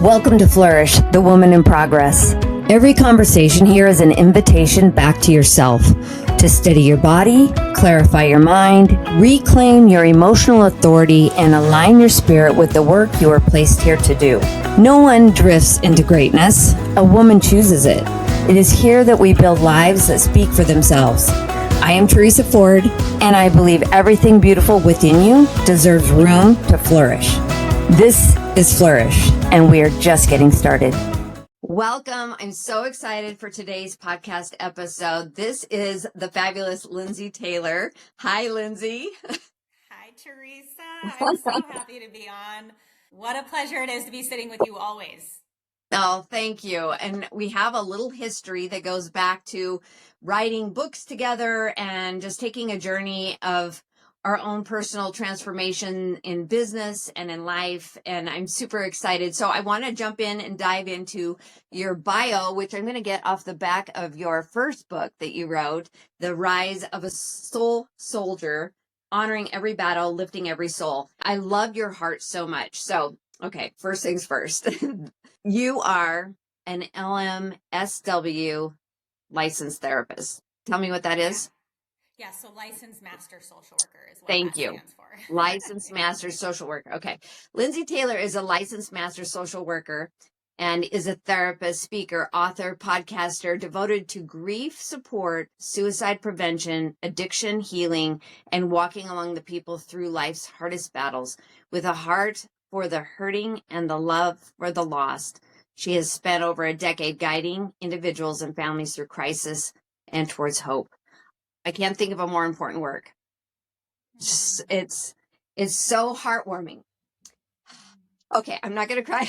Welcome to Flourish, the Woman in Progress. Every conversation here is an invitation back to yourself to steady your body, clarify your mind, reclaim your emotional authority, and align your spirit with the work you are placed here to do. No one drifts into greatness. A woman chooses it. It is here that we build lives that speak for themselves. I am Teresa Ford, and I believe everything beautiful within you deserves room to flourish. This is Flourish, and we are just getting started. Welcome. I'm so excited for today's podcast episode. This is the fabulous Lindsay Taylor. Hi, Lindsay. Hi, Teresa. I'm so happy to be on. What a pleasure it is to be sitting with you always. Oh, thank you. And we have a little history that goes back to writing books together and just taking a journey of our own personal transformation in business and in life. And I'm super excited. So I want to jump in and dive into your bio, which I'm going to get off the back of your first book that you wrote, The Rise of a Soul Soldier, Honoring Every Battle, Lifting Every Soul. I love your heart so much. So, okay, first things first. You are an LMSW licensed therapist. Tell me what that is. Yeah, so licensed master social worker is what Thank that you. stands for. Licensed master social worker. Okay. Lindsay Taylor is a licensed master social worker and is a therapist, speaker, author, podcaster devoted to grief support, suicide prevention, addiction healing, and walking along the people through life's hardest battles with a heart for the hurting and the love for the lost. She has spent over a decade guiding individuals and families through crisis and towards hope. I can't think of a more important work. It's so heartwarming. Okay, I'm not going to cry.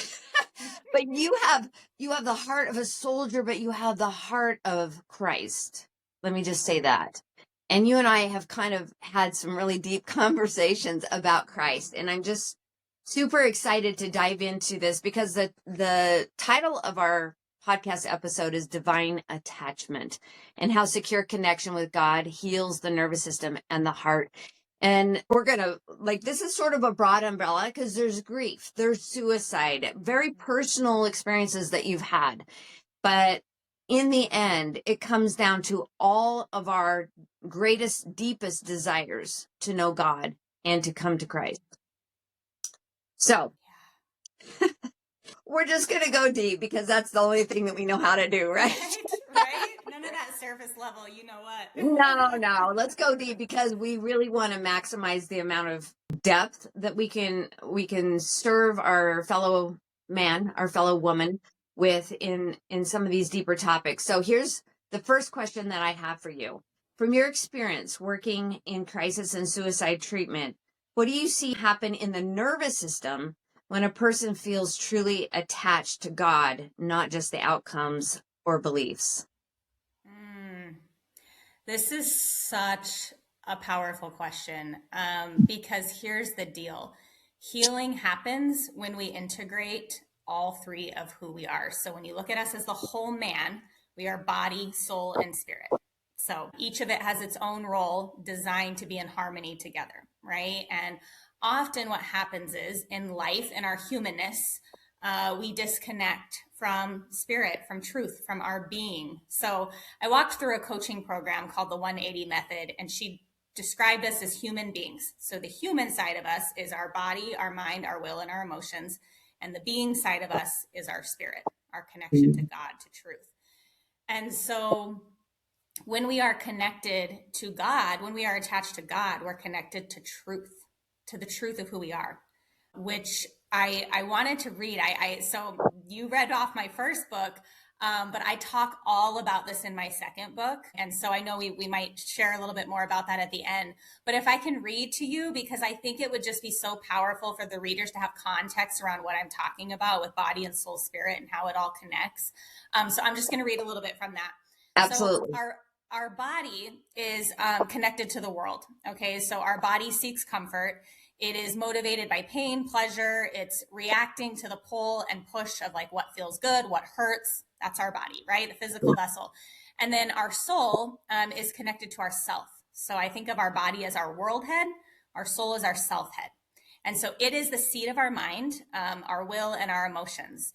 But you have the heart of a soldier, but you have the heart of Christ. Let me just say that. And you and I have kind of had some really deep conversations about Christ, and I'm just super excited to dive into this because the title of our podcast episode is Divine Attachment and how secure connection with God heals the nervous system and the heart. And we're going to, this is sort of a broad umbrella because there's grief, there's suicide, very personal experiences that you've had. But in the end, it comes down to all of our greatest, deepest desires to know God and to come to Christ. So we're just going to go deep because that's the only thing that we know how to do, right? Right? None of that surface level, you know what? No. Let's go deep because we really want to maximize the amount of depth that we can serve our fellow man, our fellow woman with in some of these deeper topics. So here's the first question that I have for you. From your experience working in crisis and suicide treatment, what do you see happen in the nervous system when a person feels truly attached to God, not just the outcomes or beliefs? This is such a powerful question because here's the deal. Healing happens when we integrate all three of who we are. So when you look at us as the whole man, we are body, soul, and spirit. So each of it has its own role designed to be in harmony together, right? And often what happens is in life, in our humanness, we disconnect from spirit, from truth, from our being. So I walked through a coaching program called the 180 Method, and she described us as human beings. So the human side of us is our body, our mind, our will, and our emotions. And the being side of us is our spirit, our connection to God, to truth. And so when we are connected to God, when we are attached to God, we're connected to truth, to the truth of who we are, which I wanted to read. So you read off my first book, but I talk all about this in my second book. And so I know we might share a little bit more about that at the end. But if I can read to you, because I think it would just be so powerful for the readers to have context around what I'm talking about with body and soul, spirit, and how it all connects. So I'm just going to read a little bit from that. Absolutely. So our body is connected to the world. Okay, so our body seeks comfort. It is motivated by pain, pleasure. It's reacting to the pull and push of like what feels good, what hurts. That's our body, right? The physical vessel. And then our soul is connected to our self. So I think of our body as our world head. Our soul is our self head. And so it is the seat of our mind, our will, and our emotions.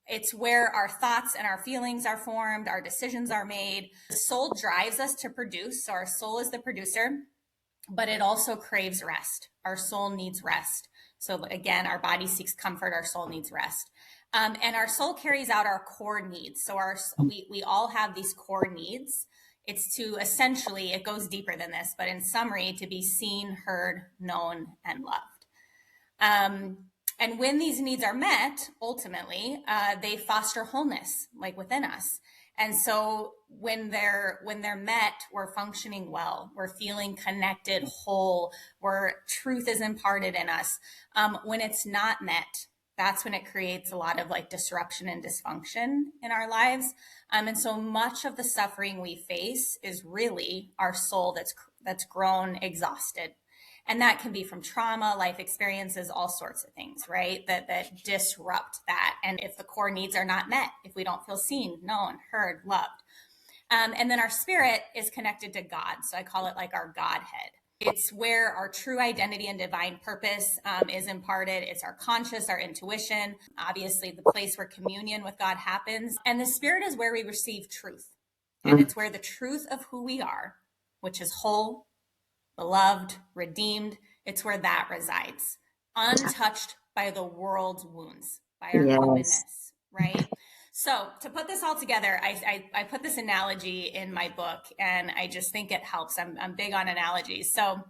It's where our thoughts and our feelings are formed, our decisions are made. The soul drives us to produce. So our soul is the producer, but it also craves rest. Our soul needs rest. So again, our body seeks comfort, our soul needs rest. And our soul carries out our core needs. So we all have these core needs. It's to essentially, it goes deeper than this, but in summary, to be seen, heard, known, and loved. And when these needs are met, ultimately, they foster wholeness, like within us. And so when they're met, we're functioning well, we're feeling connected, whole, where truth is imparted in us. When it's not met, that's when it creates a lot of like disruption and dysfunction in our lives. And so much of the suffering we face is really our soul that's grown exhausted. And that can be from trauma, life experiences, all sorts of things, right? That disrupt that. And if the core needs are not met, if we don't feel seen, known, heard, loved. And then our spirit is connected to God. So I call it like our Godhead. It's where our true identity and divine purpose is imparted. It's our conscious, our intuition, obviously the place where communion with God happens. And the spirit is where we receive truth. And it's where the truth of who we are, which is whole, beloved, redeemed, it's where that resides, untouched by the world's wounds, by our humanness, right? So to put this all together, I put this analogy in my book, and I just think it helps. I'm big on analogies. So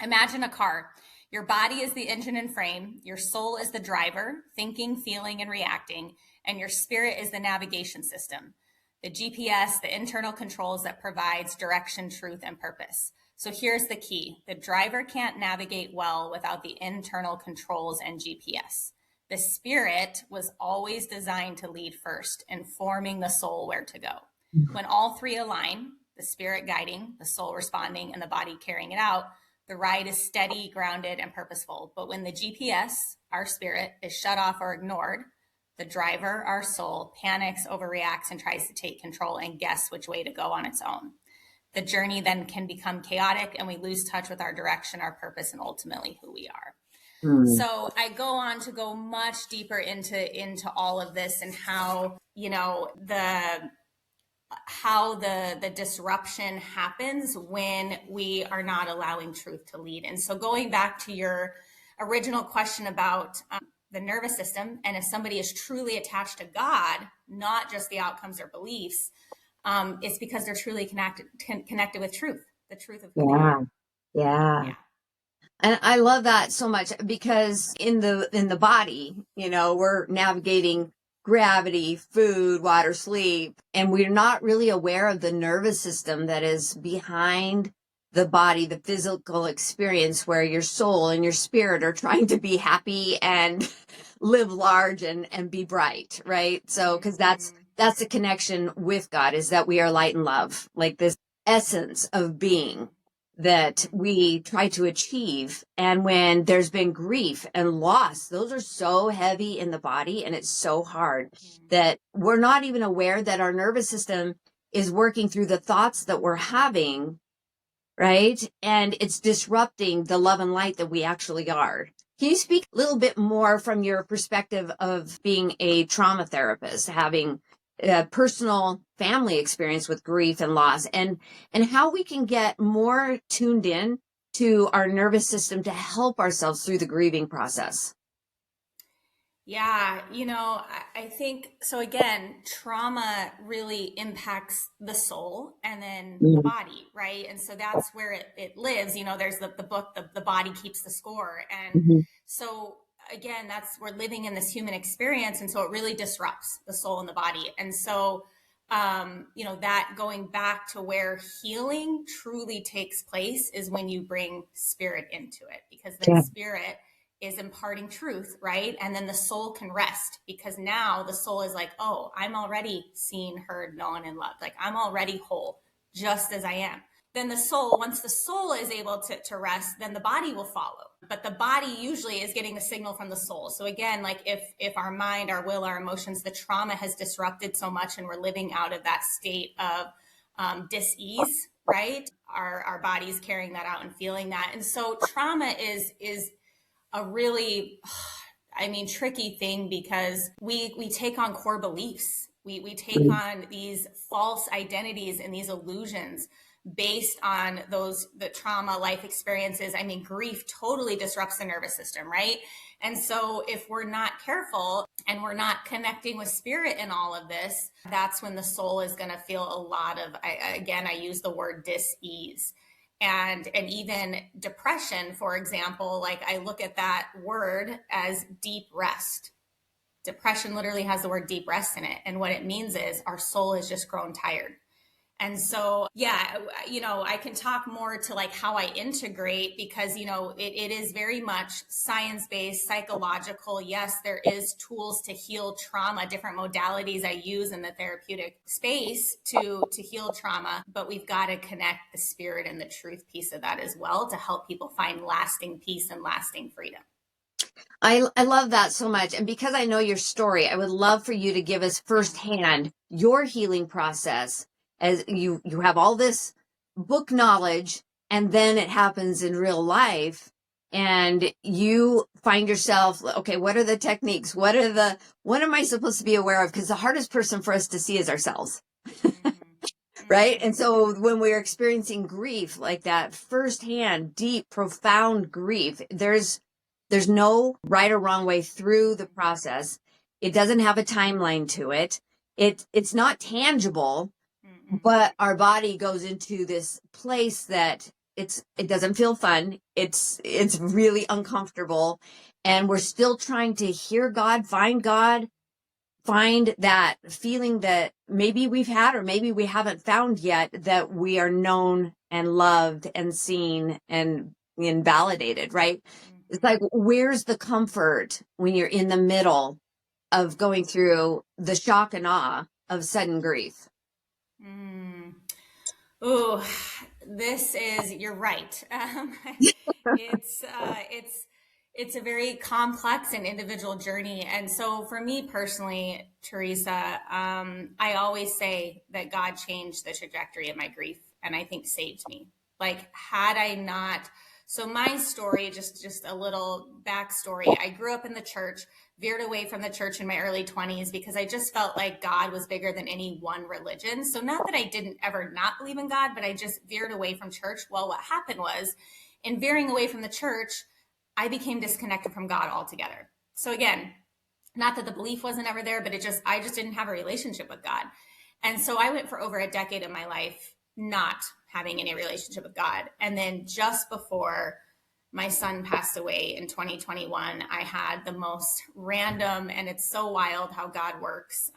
imagine a car. Your body is the engine and frame. Your soul is the driver, thinking, feeling, and reacting. And your spirit is the navigation system, the GPS, the internal controls that provides direction, truth, and purpose. So here's the key. The driver can't navigate well without the internal controls and GPS. The spirit was always designed to lead first, informing the soul where to go. When all three align, the spirit guiding, the soul responding, and the body carrying it out, the ride is steady, grounded, and purposeful. But when the GPS, our spirit, is shut off or ignored, the driver, our soul, panics, overreacts, and tries to take control and guess which way to go on its own. The journey then can become chaotic, and we lose touch with our direction, our purpose, and ultimately who we are. So I go on to go much deeper into all of this, and how, the disruption happens when we are not allowing truth to lead. And so going back to your original question about the nervous system, and if somebody is truly attached to God, not just the outcomes or beliefs, it's because they're truly connected with truth, the truth of who they are. Yeah. And I love that so much, because in the body, we're navigating gravity, food, water, sleep, and we're not really aware of the nervous system that is behind the body, the physical experience, where your soul and your spirit are trying to be happy and live large and be bright, right? So, because that's the connection with God, is that we are light and love, like this essence of being that we try to achieve. And when there's been grief and loss, those are so heavy in the body, and it's so hard that we're not even aware that our nervous system is working through the thoughts that we're having, right? And it's disrupting the love and light that we actually are. Can you speak a little bit more from your perspective of being a trauma therapist, having a personal family experience with grief and loss, and how we can get more tuned in to our nervous system to help ourselves through the grieving process? Yeah, I think so. Again, trauma really impacts the soul and then the body, right? And so that's where it lives. There's the book, the body keeps the score. And so again, we're living in this human experience. And so it really disrupts the soul and the body. And so, that going back to where healing truly takes place is when you bring spirit into it, because then spirit is imparting truth, right? And then the soul can rest, because now the soul is like, oh, I'm already seen, heard, known, and loved. Like, I'm already whole, just as I am. Then the soul, once the soul is able to rest, then the body will follow. But the body usually is getting the signal from the soul. So again, like if our mind, our will, our emotions, the trauma has disrupted so much, and we're living out of that state of dis-ease, right? Our body's carrying that out and feeling that. And so trauma is a really, I mean, tricky thing, because we take on core beliefs. We take on these false identities and these illusions based on the trauma life experiences. I mean, grief totally disrupts the nervous system, right? And so if we're not careful and we're not connecting with spirit in all of this, that's when the soul is going to feel a lot of, I use the word dis-ease. And even depression, for example, like I look at that word as deep rest. Depression literally has the word deep rest in it. And what it means is our soul has just grown tired. And so, yeah, I can talk more to like how I integrate, because, it is very much science-based, psychological. Yes, there is tools to heal trauma, different modalities I use in the therapeutic space to heal trauma, but we've got to connect the spirit and the truth piece of that as well to help people find lasting peace and lasting freedom. I love that so much. And because I know your story, I would love for you to give us firsthand your healing process, as you have all this book knowledge, and then it happens in real life, and you find yourself, okay, what are the techniques? What am I supposed to be aware of? Because the hardest person for us to see is ourselves. Right. And so when we're experiencing grief like that, firsthand, deep, profound grief, there's no right or wrong way through the process. It doesn't have a timeline to it. It's not tangible, but our body goes into this place that it doesn't feel fun. It's really uncomfortable. And we're still trying to hear God, find that feeling that maybe we've had, or maybe we haven't found yet, that we are known and loved and seen and validated, right? It's like, where's the comfort when you're in the middle of going through the shock and awe of sudden grief? Oh, you're right. It's a very complex and individual journey. And so for me personally, Teresa, I always say that God changed the trajectory of my grief, and I think saved me. Like, had I not, so my story, just a little backstory. I grew up in the church, veered away from the church in my early 20s because I just felt like God was bigger than any one religion. So not that I didn't ever not believe in God, but I just veered away from church. Well, what happened was, in veering away from the church, I became disconnected from God altogether. So again, not that the belief wasn't ever there, but I just didn't have a relationship with God. And so I went for over a decade of my life not having any relationship with God. And then just before my son passed away in 2021, I had the most random, and it's so wild how God works,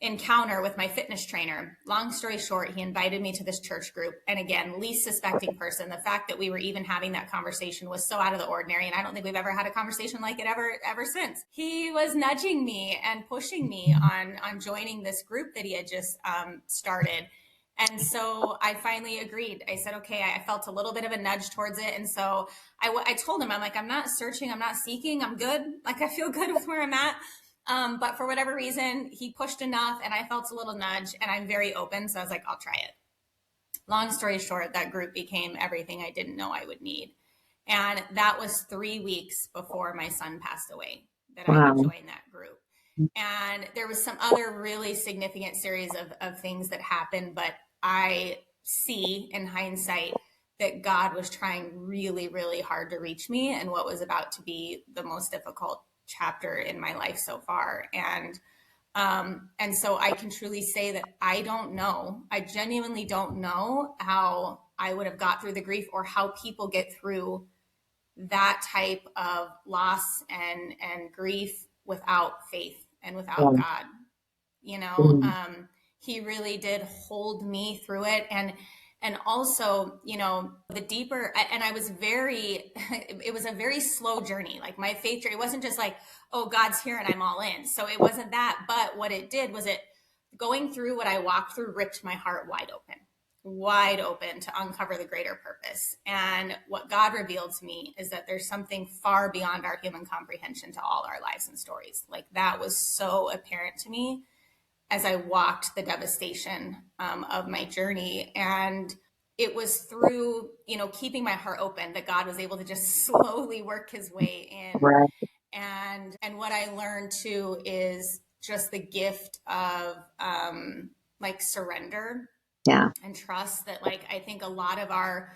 encounter with my fitness trainer. Long story short, he invited me to this church group. And again, least suspecting person. The fact that we were even having that conversation was so out of the ordinary. And I don't think we've ever had a conversation like it ever since. He was nudging me and pushing me on joining this group that he had just started. And so I finally agreed. I said, okay, I felt a little bit of a nudge towards it. And so I told him, I'm like, I'm not searching, I'm not seeking, I'm good. Like, I feel good with where I'm at. But for whatever reason, he pushed enough and I felt a little nudge, and I'm very open. So I was like, I'll try it. Long story short, that group became everything I didn't know I would need. And that was 3 weeks before my son passed away that I would join that group. And there was some other really significant series of things that happened, but I see in hindsight that God was trying really, really hard to reach me and what was about to be the most difficult chapter in my life so far. And so I can truly say that I genuinely don't know how I would have got through the grief, or how people get through that type of loss and grief without faith and without God. He really did hold me through it. And also, the deeper, and it was a very slow journey. Like, my faith journey, it wasn't just like, oh, God's here and I'm all in. So it wasn't that, but what it did was, going through what I walked through ripped my heart wide open to uncover the greater purpose. And what God revealed to me is that there's something far beyond our human comprehension to all our lives and stories. Like, that was so apparent to me as I walked the devastation of my journey. And it was through, keeping my heart open that God was able to just slowly work his way in. Right. And what I learned too is just the gift of like surrender Yeah. and trust, that like I think a lot of our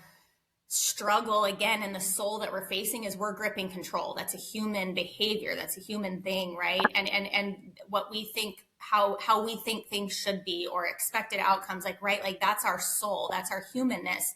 struggle again in the soul that we're facing is we're gripping control. That's a human behavior, that's a human thing, right? And what we think, how we think things should be, or expected outcomes, like, right, like that's our soul, that's our humanness.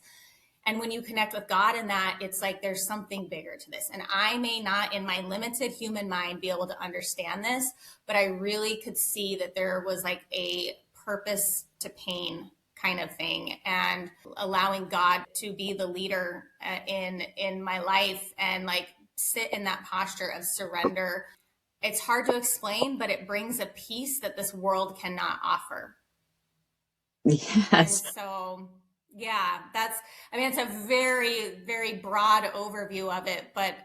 And when you connect with God in that, it's like there's something bigger to this. And I may not, in my limited human mind, be able to understand this, but I really could see that there was like a purpose to pain kind of thing, and allowing God to be the leader in my life, and like sit in that posture of surrender. It's hard to explain, but it brings a peace that this world cannot offer. And Yes. so, yeah, it's a very, very broad overview of it, but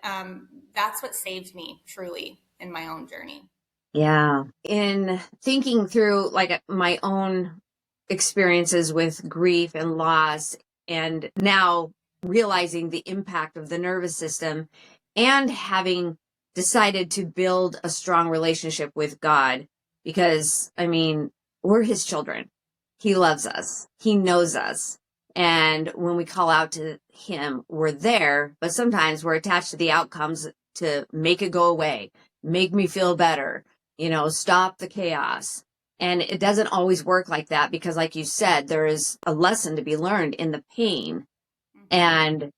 that's what saved me truly in my own journey. Yeah. In thinking through like my own experiences with grief and loss, and now realizing the impact of the nervous system, and having decided to build a strong relationship with God, because I mean, we're his children. He loves us. He knows us. And when we call out to him, we're there, but sometimes we're attached to the outcomes to make it go away, make me feel better, stop the chaos. And it doesn't always work like that, because like you said, there is a lesson to be learned in the pain. And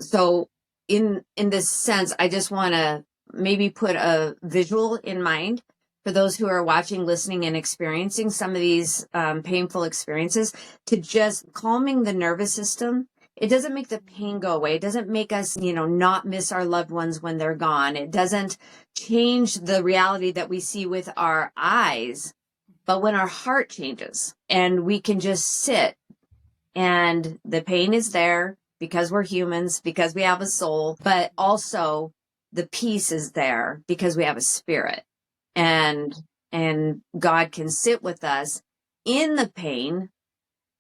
so in this sense, I just want to maybe put a visual in mind for those who are watching, listening, and experiencing some of these painful experiences, to just calming the nervous system. It doesn't make the pain go away. It doesn't make us, not miss our loved ones when they're gone. It doesn't change the reality that we see with our eyes. But when our heart changes and we can just sit, and the pain is there because we're humans, because we have a soul, but also the peace is there because we have a spirit, and God can sit with us in the pain,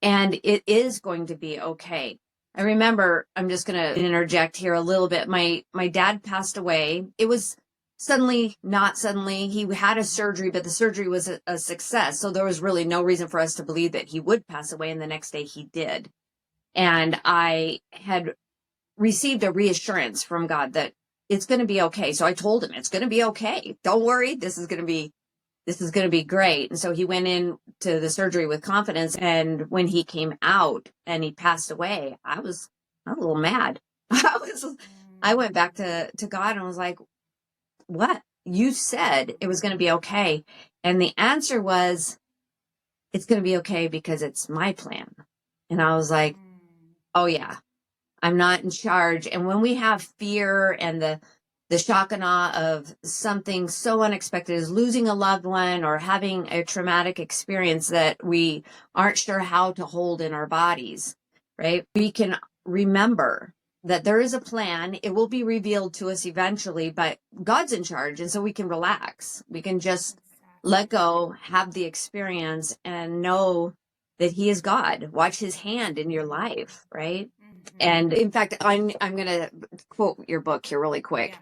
and it is going to be okay. I remember, I'm just going to interject here a little bit. My dad passed away. It was suddenly, not suddenly. He had a surgery, but the surgery was a success. So there was really no reason for us to believe that he would pass away. And the next day he did. And I had received a reassurance from God that it's going to be okay. So I told him, it's going to be okay. Don't worry. This is going to be great. And so he went in to the surgery with confidence. And when he came out and he passed away, I was a little mad. I went back to God and was like, what? You said it was going to be okay. And the answer was, it's going to be okay because it's my plan. And I was like, oh yeah, I'm not in charge. And when we have fear and the shock and awe of something so unexpected as losing a loved one or having a traumatic experience that we aren't sure how to hold in our bodies, right? We can remember that there is a plan. It will be revealed to us eventually, but God's in charge. And so we can relax. We can just let go, have the experience, and know that he is God. Watch his hand in your life, right? And in fact, I'm going to quote your book here really quick. Yeah.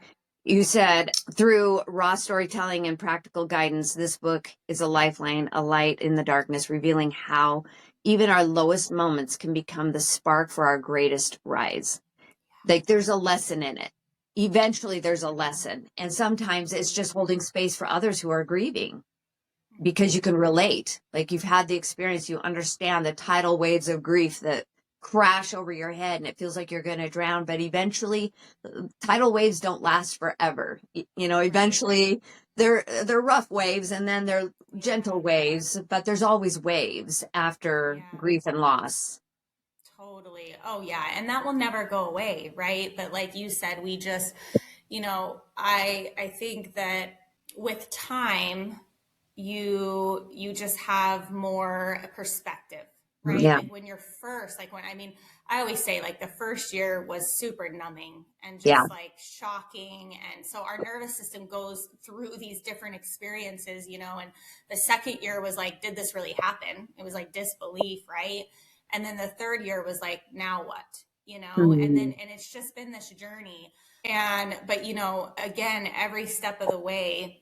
You said, through raw storytelling and practical guidance, this book is a lifeline, a light in the darkness, revealing how even our lowest moments can become the spark for our greatest rise. Like, there's a lesson in it. Eventually there's a lesson. And sometimes it's just holding space for others who are grieving, because you can relate. Like, you've had the experience, you understand the tidal waves of grief that crash over your head and it feels like you're going to drown, but eventually tidal waves don't last forever. Eventually they're rough waves, and then they're gentle waves, but there's always waves after grief and loss. Totally. Oh yeah. And that will never go away, right? But like you said, we just, I think that with time, you just have more perspective, right? Yeah. Like when you're first, I always say, like, the first year was super numbing and just like shocking. And so our nervous system goes through these different experiences, and the second year was like, did this really happen? It was like disbelief, right? And then the third year was like, now what? You know, and it's just been this journey. But, you know, again, every step of the way,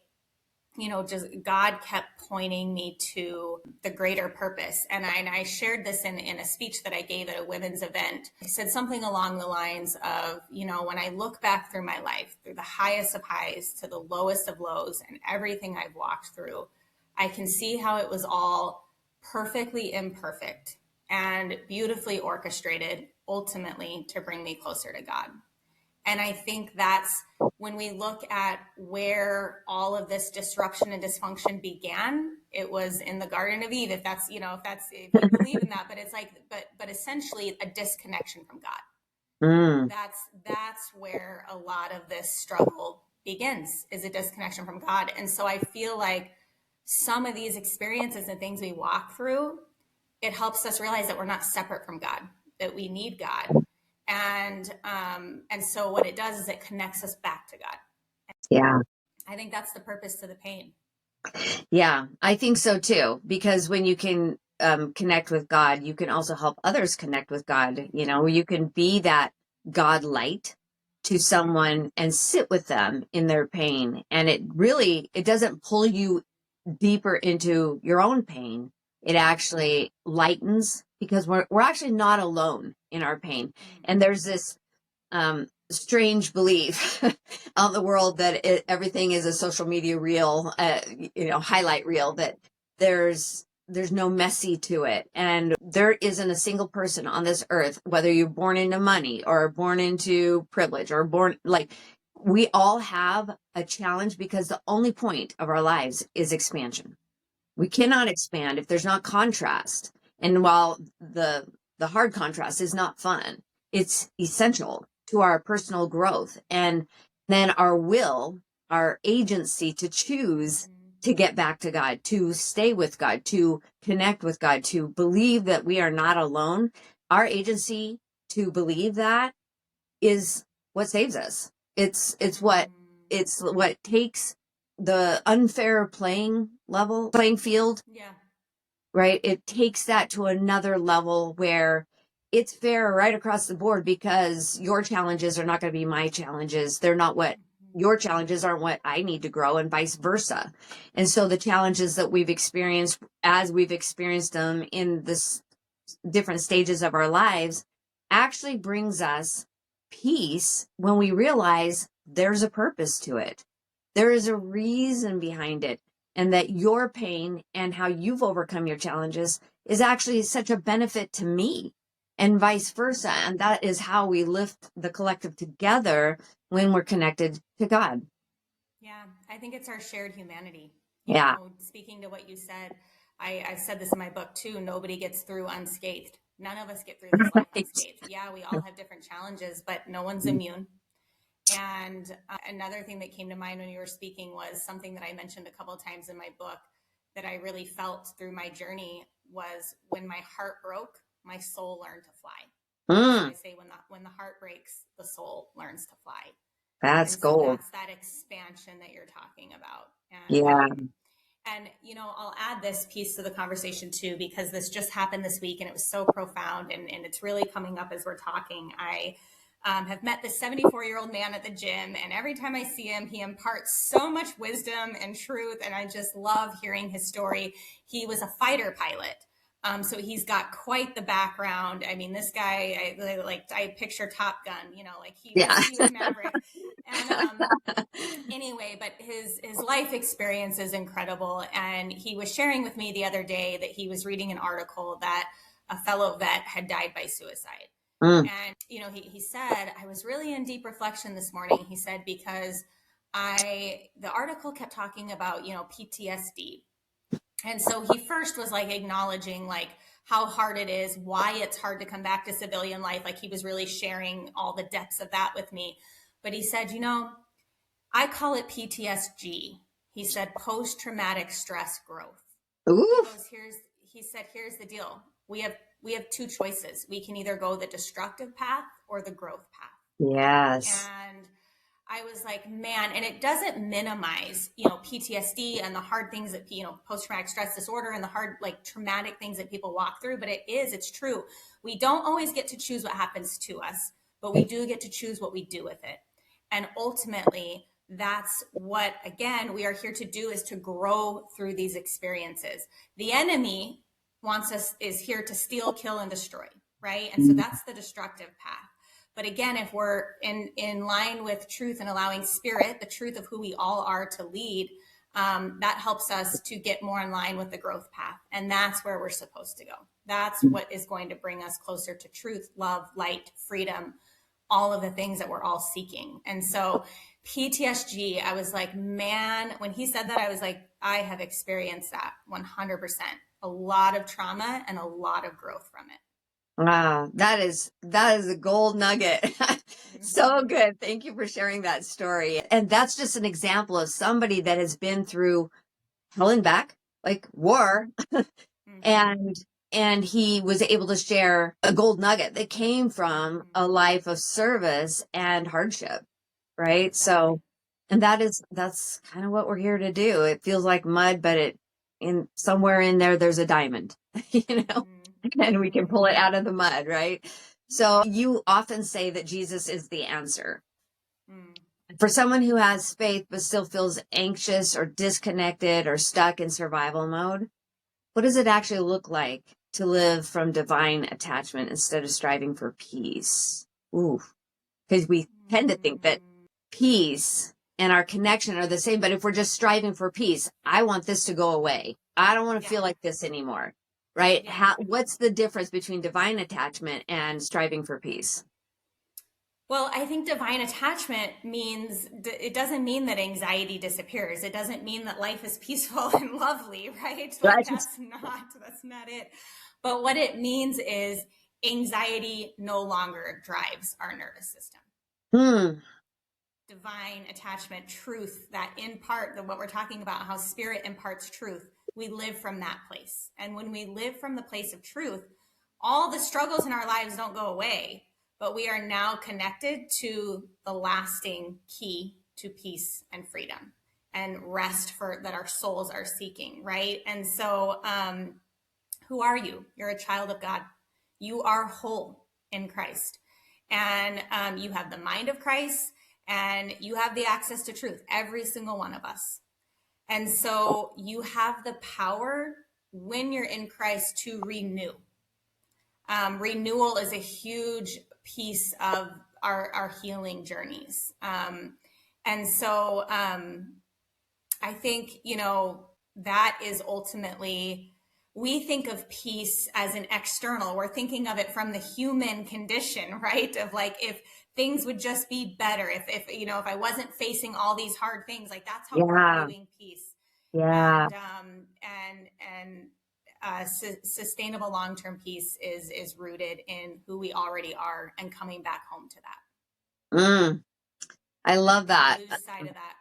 you know, just God kept pointing me to the greater purpose. And I shared this in a speech that I gave at a women's event. I said something along the lines of, you know, when I look back through my life, through the highest of highs to the lowest of lows and everything I've walked through, I can see how it was all perfectly imperfect and beautifully orchestrated, ultimately to bring me closer to God. And I think that's when we look at where all of this disruption and dysfunction began, it was in the Garden of Eve, if that's, you know, if you believe in that, but it's like, but essentially a disconnection from God. That's where a lot of this struggle begins, is a disconnection from God. And so I feel like some of these experiences and things we walk through, it helps us realize that we're not separate from God, that we need God. And so what it does is it connects us back to God. Yeah. I think that's the purpose to the pain. Yeah, I think so too, because when you can connect with God, you can also help others connect with God. You know, you can be that God light to someone and sit with them in their pain. And it doesn't pull you deeper into your own pain. It actually lightens, because we're actually not alone in our pain. And there's this strange belief out in the world that everything is a social media reel, you know, highlight reel, that there's no messy to it. And there isn't a single person on this earth, whether you're born into money or born into privilege or born, like, we all have a challenge, because the only point of our lives is expansion. We cannot expand if there's not contrast. And while the hard contrast is not fun, it's essential to our personal growth. And then our will, our agency to choose to get back to God, to stay with God, to connect with God, to believe that we are not alone. Our agency to believe that is what saves us. It's what takes the unfair playing field. Yeah. Right. It takes that to another level where it's fair right across the board, because your challenges are not going to be my challenges. They're not what your challenges aren't what I need to grow, and vice versa. And so the challenges that we've experienced, as we've experienced them in this different stages of our lives, actually brings us peace when we realize there's a purpose to it. There is a reason behind it. And that your pain and how you've overcome your challenges is actually such a benefit to me, and vice versa. And that is how we lift the collective together when we're connected to God. Yeah. I think it's our shared humanity. Yeah. You know, speaking to what you said, I said this in my book too. Nobody gets through unscathed. None of us get through this life unscathed. Yeah, we all have different challenges, but no one's immune. And another thing that came to mind when you were speaking was something that I mentioned a couple of times in my book that I really felt through my journey, was when my heart broke, my soul learned to fly. So I say when the heart breaks, the soul learns to fly. That's So gold. that's that expansion that you're talking about. And you know, I'll add this piece to the conversation too, because this just happened this week and it was so profound, and it's really coming up as we're talking. I have met this 74-year-old man at the gym, and every time I see him, he imparts so much wisdom and truth, and I just love hearing his story. He was a fighter pilot. So he's got quite the background. I mean, this guy, I picture Top Gun, you know, like he was Maverick. And anyway, but his life experience is incredible. And he was sharing with me the other day that he was reading an article that a fellow vet had died by suicide. And, you know, he said, I was really in deep reflection this morning. He said, because the article kept talking about, you know, PTSD. And so he first was like acknowledging like how hard it is, why it's hard to come back to civilian life. Like he was really sharing all the depths of that with me. But he said, you know, I call it PTSD. He said, post-traumatic stress growth. He said, here's the deal. We have two choices. We can either go the destructive path or the growth path. Yes. And I was like, man, and it doesn't minimize, PTSD and the hard things that, post-traumatic stress disorder and the hard, like traumatic things that people walk through, but it's true. We don't always get to choose what happens to us, but we do get to choose what we do with it. And ultimately, that's what, again, we are here to do, is to grow through these experiences. The enemy is here to steal, kill, and destroy, right? And so that's the destructive path. But again, if we're in line with truth and allowing spirit, the truth of who we all are, to lead, that helps us to get more in line with the growth path. And that's where we're supposed to go. That's what is going to bring us closer to truth, love, light, freedom, all of the things that we're all seeking. And so PTSD, I was like, man, when he said that, I was like, I have experienced that 100%. A lot of trauma and a lot of growth from it. Wow, that is a gold nugget. So good. Thank you for sharing that story. And that's just an example of somebody that has been through hell and back, like war, and he was able to share a gold nugget that came from a life of service and hardship, right? So, and that's kind of what we're here to do. It feels like mud, but somewhere in there, there's a diamond, and we can pull it out of the mud, right? So you often say that Jesus is the answer. For someone who has faith but still feels anxious or disconnected or stuck in survival mode, what does it actually look like to live from divine attachment instead of striving for peace? Ooh, because we tend to think that peace and our connection are the same, but if we're just striving for peace, I want this to go away. I don't want to feel like this anymore. Right? What's the difference between divine attachment and striving for peace? Well, I think divine attachment means, it doesn't mean that anxiety disappears. It doesn't mean that life is peaceful and lovely, right? Like that's not it. But what it means is anxiety no longer drives our nervous system. Divine attachment, truth, that in part, what we're talking about, how spirit imparts truth, we live from that place. And when we live from the place of truth, all the struggles in our lives don't go away, but we are now connected to the lasting key to peace and freedom and rest that our souls are seeking, right? And so who are you? You're a child of God. You are whole in Christ. And you have the mind of Christ, and you have the access to truth, every single one of us. And so you have the power when you're in Christ to renew. Renewal is a huge piece of our healing journeys. And so I think, that is ultimately, we think of peace as an external. We're thinking of it from the human condition, right? Of like, if things would just be better, if I wasn't facing all these hard things, like that's how we're viewing peace. Yeah. And sustainable long-term peace is rooted in who we already are and coming back home to that. I love that. Lose sight of that.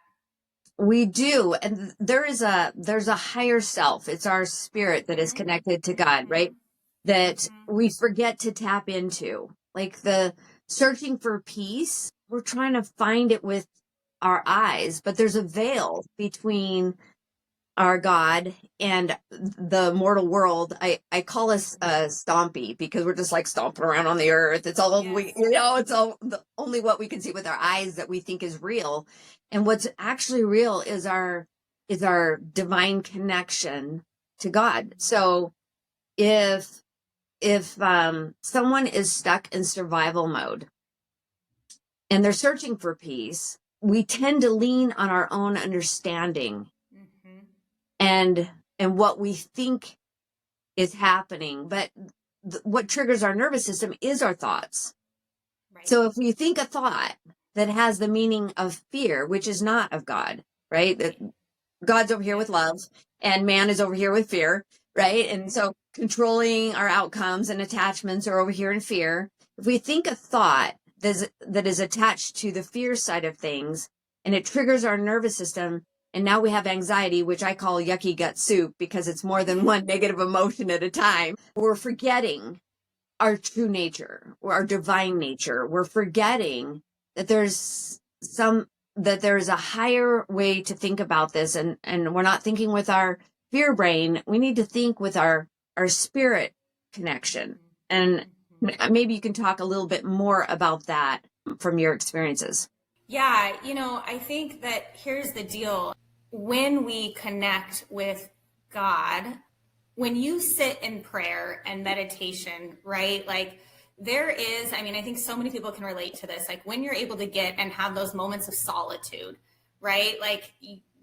We do. And there's a higher self. It's our spirit that is connected to God, right? That we forget to tap into. Like the searching for peace, we're trying to find it with our eyes, but there's a veil between our God and the mortal world. I call us stompy because we're just like stomping around on the earth. It's all it's all only what we can see with our eyes that we think is real. And what's actually real is our divine connection to God. So if someone is stuck in survival mode and they're searching for peace, we tend to lean on our own understanding and what we think is happening. But what triggers our nervous system is our thoughts. Right. So if we think a thought that has the meaning of fear, which is not of God, right? That God's over here with love and man is over here with fear, right? And so controlling our outcomes and attachments are over here in fear. If we think a thought that is attached to the fear side of things and it triggers our nervous system, and now we have anxiety, which I call yucky gut soup because it's more than one negative emotion at a time. We're forgetting our true nature or our divine nature. We're forgetting that there's some that there's a higher way to think about this, and we're not thinking with our fear brain. We need to think with our spirit connection. And maybe you can talk a little bit more about that from your experiences. Yeah, I think that here's the deal. When we connect with God, when you sit in prayer and meditation, right? Like there is, I think so many people can relate to this. Like when you're able to get and have those moments of solitude, right? Like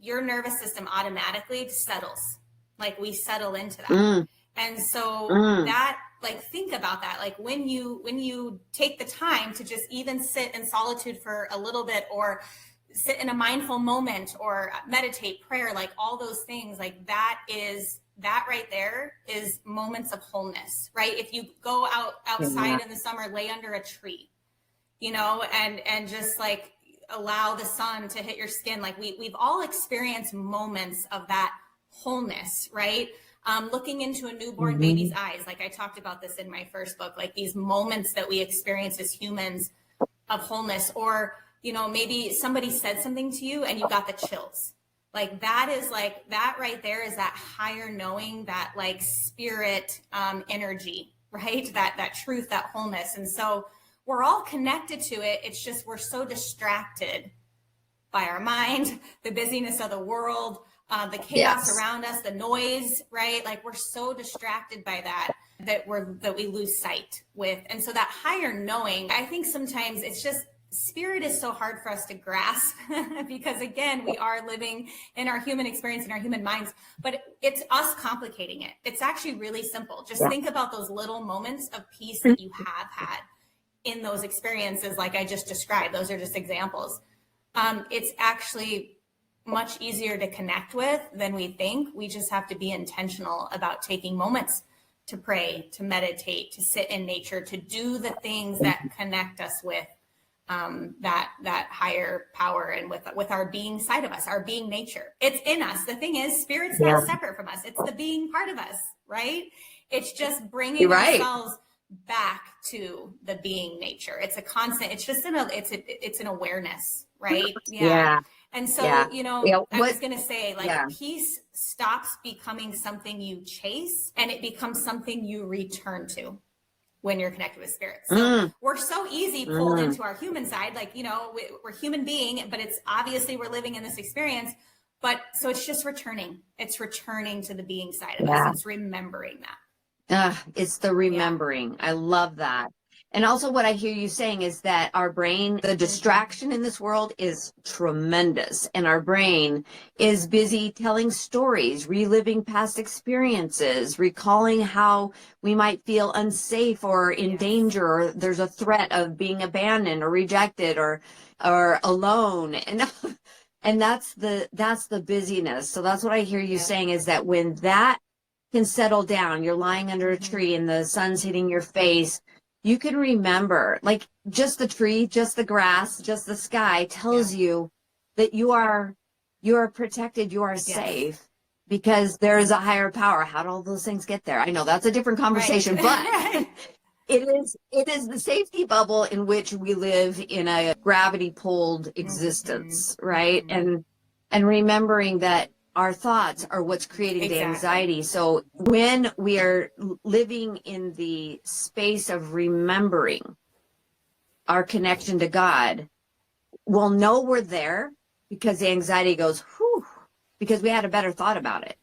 your nervous system automatically settles. Like we settle into that. And so that, like, think about that. Like when you take the time to just even sit in solitude for a little bit, or sit in a mindful moment, or meditate, prayer, like all those things, like that right there is moments of wholeness, right? If you go outside in the summer, lay under a tree, and just like allow the sun to hit your skin. Like we've all experienced moments of that wholeness, right? Looking into a newborn baby's eyes, like I talked about this in my first book, like these moments that we experience as humans of wholeness. Or, maybe somebody said something to you and you got the chills. Like that is like, that right there is that higher knowing, that like spirit energy, right? That truth, that wholeness. And so we're all connected to it. It's just, we're so distracted by our mind, the busyness of the world, the chaos around us, the noise, right? Like we're so distracted by that we lose sight with. And so that higher knowing, I think sometimes it's just, spirit is so hard for us to grasp because again, we are living in our human experience, in our human minds, but it's us complicating it. It's actually really simple. Just think about those little moments of peace that you have had in those experiences. Like I just described, those are just examples. It's actually much easier to connect with than we think. We just have to be intentional about taking moments to pray, to meditate, to sit in nature, to do the things that connect us with that higher power, and with our being side of us, our being nature. It's in us. The thing is, spirit's not separate from us. It's the being part of us, right? It's just bringing ourselves back to the being nature. It's a constant. It's just it's an awareness, right? Yeah. And so, I was going to say, like, peace stops becoming something you chase and it becomes something you return to when you're connected with spirit. So we're so easy pulled into our human side, like, we're human being, but it's obviously we're living in this experience. But so it's just returning. It's returning to the being side of us. It's remembering that. It's the remembering. I love that. And also what I hear you saying is that our brain, the distraction in this world is tremendous. And our brain is busy telling stories, reliving past experiences, recalling how we might feel unsafe or in danger, or there's a threat of being abandoned or rejected or alone. And that's the busyness. So that's what I hear you saying, is that when that can settle down, you're lying under a tree and the sun's hitting your face, you can remember, like, just the tree, just the grass, just the sky tells you that you are protected, you are safe, because there is a higher power. How do all those things get there? I know that's a different conversation, but it is the safety bubble in which we live in a gravity pulled existence, right? And remembering that our thoughts are what's creating the anxiety. So when we are living in the space of remembering our connection to God, we'll know we're there because the anxiety goes, whew, because we had a better thought about it.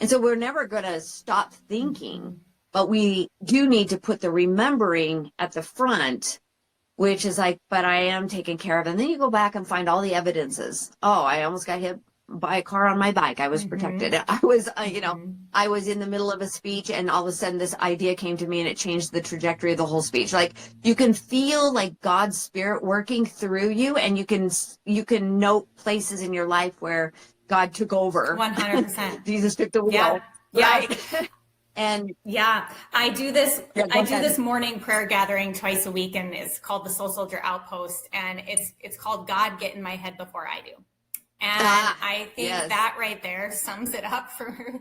And so we're never going to stop thinking, but we do need to put the remembering at the front, which is like, but I am taken care of. And then you go back and find all the evidences. Oh, I almost got hit by a car on my bike. I was protected. I was, I was in the middle of a speech, and all of a sudden this idea came to me and it changed the trajectory of the whole speech. Like, you can feel like God's spirit working through you, and you can note places in your life where God took over. 100%. Jesus took the wheel. Yeah. Right. And I do this morning prayer gathering twice a week, and it's called the Soul Soldier Outpost, and it's called God Get in My Head Before I Do. And I think yes. that right there sums it up for,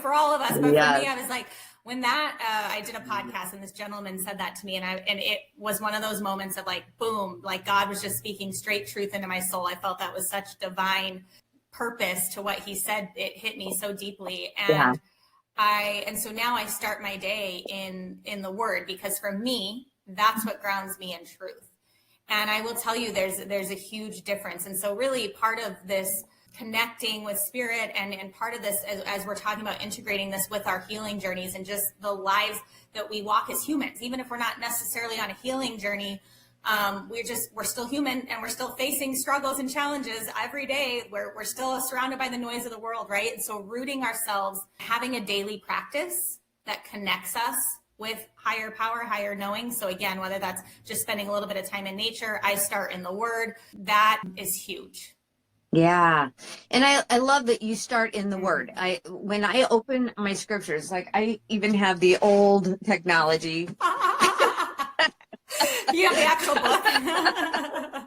for all of us. But Yes. for me, I was like, when that, I did a podcast and this gentleman said that to me, and it was one of those moments of like, boom, like God was just speaking straight truth into my soul. I felt that was such divine purpose to what he said. It hit me so deeply. And and so now I start my day in the word, because for me, that's what grounds me in truth. And I will tell you, there's a huge difference. And so really part of this connecting with spirit and part of this, as we're talking about integrating this with our healing journeys and just the lives that we walk as humans, even if we're not necessarily on a healing journey, we're still human, and we're still facing struggles and challenges every day. We're still surrounded by the noise of the world, right? And so rooting ourselves, having a daily practice that connects us with higher power, higher knowing. So again, whether that's just spending a little bit of time in nature, I start in the word, that is huge. Yeah. And I love that you start in the word. When I open my scriptures, like I even have the old technology. You have the actual book. I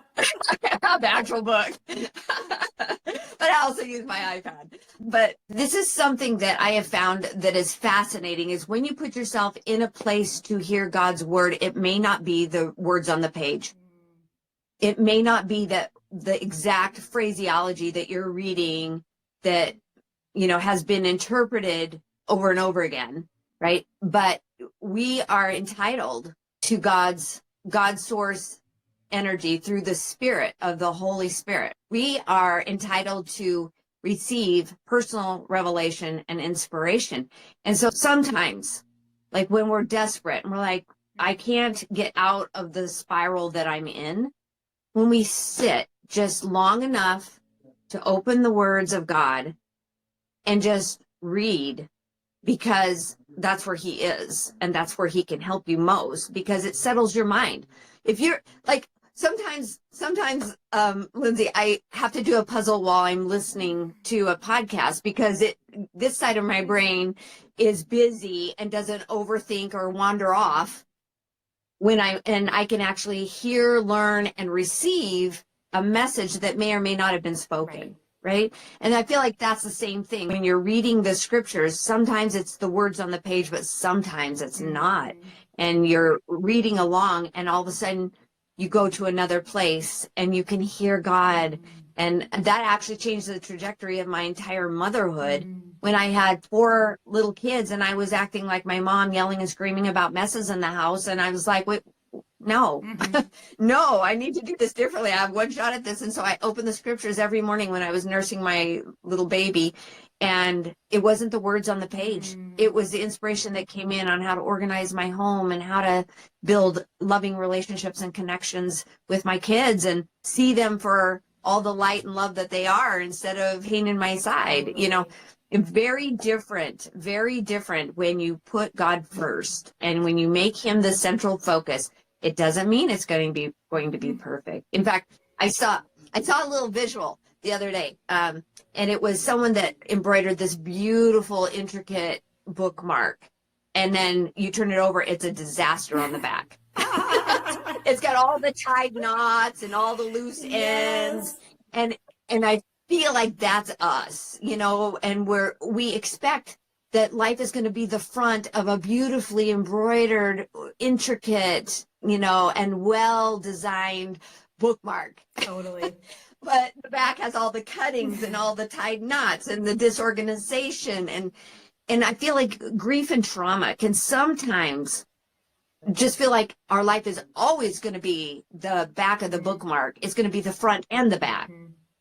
have the actual book. But I also use my iPad. But this is something that I have found that is fascinating, is when you put yourself in a place to hear God's word, it may not be the words on the page. It may not be that the exact phraseology that you're reading that, has been interpreted over and over again, right? But we are entitled to God's source energy through the Spirit of the Holy Spirit. We are entitled to receive personal revelation and inspiration. And so sometimes, like when we're desperate and we're like, I can't get out of the spiral that I'm in, when we sit just long enough to open the words of God and just read, because that's where he is and that's where he can help you most, because it settles your mind. If you're like, sometimes, Lindsay, I have to do a puzzle while I'm listening to a podcast, because this side of my brain is busy and doesn't overthink or wander off and I can actually hear, learn, and receive a message that may or may not have been spoken. Right. And I feel like that's the same thing when you're reading the scriptures. Sometimes it's the words on the page, but sometimes it's not. And you're reading along, and all of a sudden you go to another place and you can hear God. And that actually changed the trajectory of my entire motherhood. When I had 4 little kids and I was acting like my mom, yelling and screaming about messes in the house. And I was like, wait, no, no, I need to do this differently. I have one shot at this. And so I opened the scriptures every morning when I was nursing my little baby. And it wasn't the words on the page. It was the inspiration that came in on how to organize my home and how to build loving relationships and connections with my kids and see them for all the light and love that they are, instead of pain in my side. Very different when you put God first and when you make him the central focus. It doesn't mean it's going to be perfect. In fact, I saw a little visual the other day, and it was someone that embroidered this beautiful, intricate bookmark, and then you turn it over, it's a disaster on the back. It's got all the tied knots and all the loose ends, and I feel like that's us, and we expect that life is going to be the front of a beautifully embroidered, intricate, and well-designed bookmark. Totally. But the back has all the cuttings and all the tied knots and the disorganization. And I feel like grief and trauma can sometimes just feel like our life is always going to be the back of the bookmark. It's going to be the front and the back.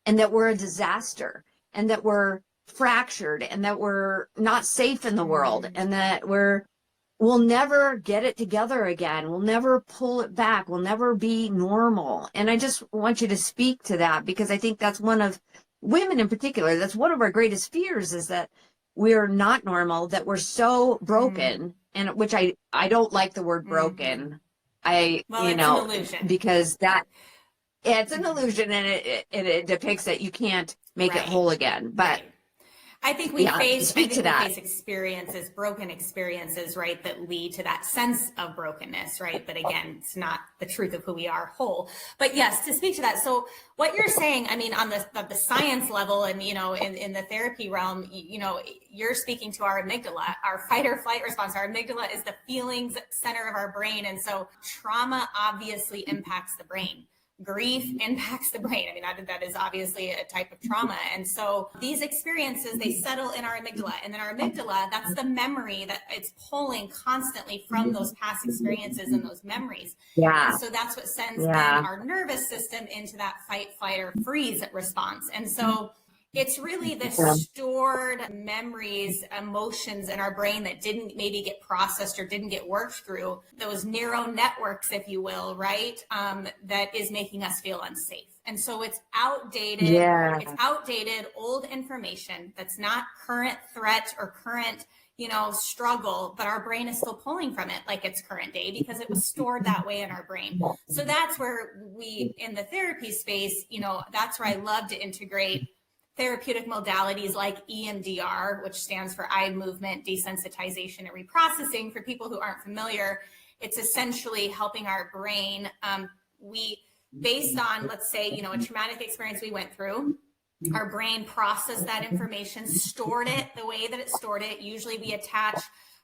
And that we're a disaster, and that we're fractured, and that we're not safe in the world, and that we'll never get it together again. We'll never pull it back. We'll never be normal. And I just want you to speak to that, because I think that's one of women in particular. That's one of our greatest fears, is that we're not normal, that we're so broken, and which I don't like the word broken. It's an illusion. Because it's an illusion, and it depicts that you can't make it whole again. But I think we Yeah, face, I speak think to we that. face experiences, broken experiences, right, that lead to that sense of brokenness, right? But again, it's not the truth of who we are whole. But yes, to speak to that. So what you're saying, I mean, on the science level and, you know, in the therapy realm, you know, you're speaking to our amygdala, our fight or flight response. Our amygdala is the feelings center of our brain. And so trauma obviously impacts the brain. Grief impacts the brain. I mean, that is obviously a type of trauma. And so these experiences, they settle in our amygdala. And then our amygdala, that's the memory that it's pulling constantly from those past experiences and those memories. Yeah. And so that's what sends then Yeah. our nervous system into that fight, flight, or freeze response. And so it's really the stored memories, emotions in our brain that didn't maybe get processed or didn't get worked through, those neural networks, if you will, right? That is making us feel unsafe. And so it's outdated. Yeah. It's outdated, old information that's not current threat or current, you know, struggle, but our brain is still pulling from it like it's current day because it was stored that way in our brain. So that's where we, in the therapy space, you know, that's where I love to integrate therapeutic modalities like EMDR, which stands for eye movement desensitization and reprocessing. For people who aren't familiar, it's essentially helping our brain. Based on, let's say, you know, a traumatic experience we went through, our brain processed that information, stored it the way that it stored it. Usually we attach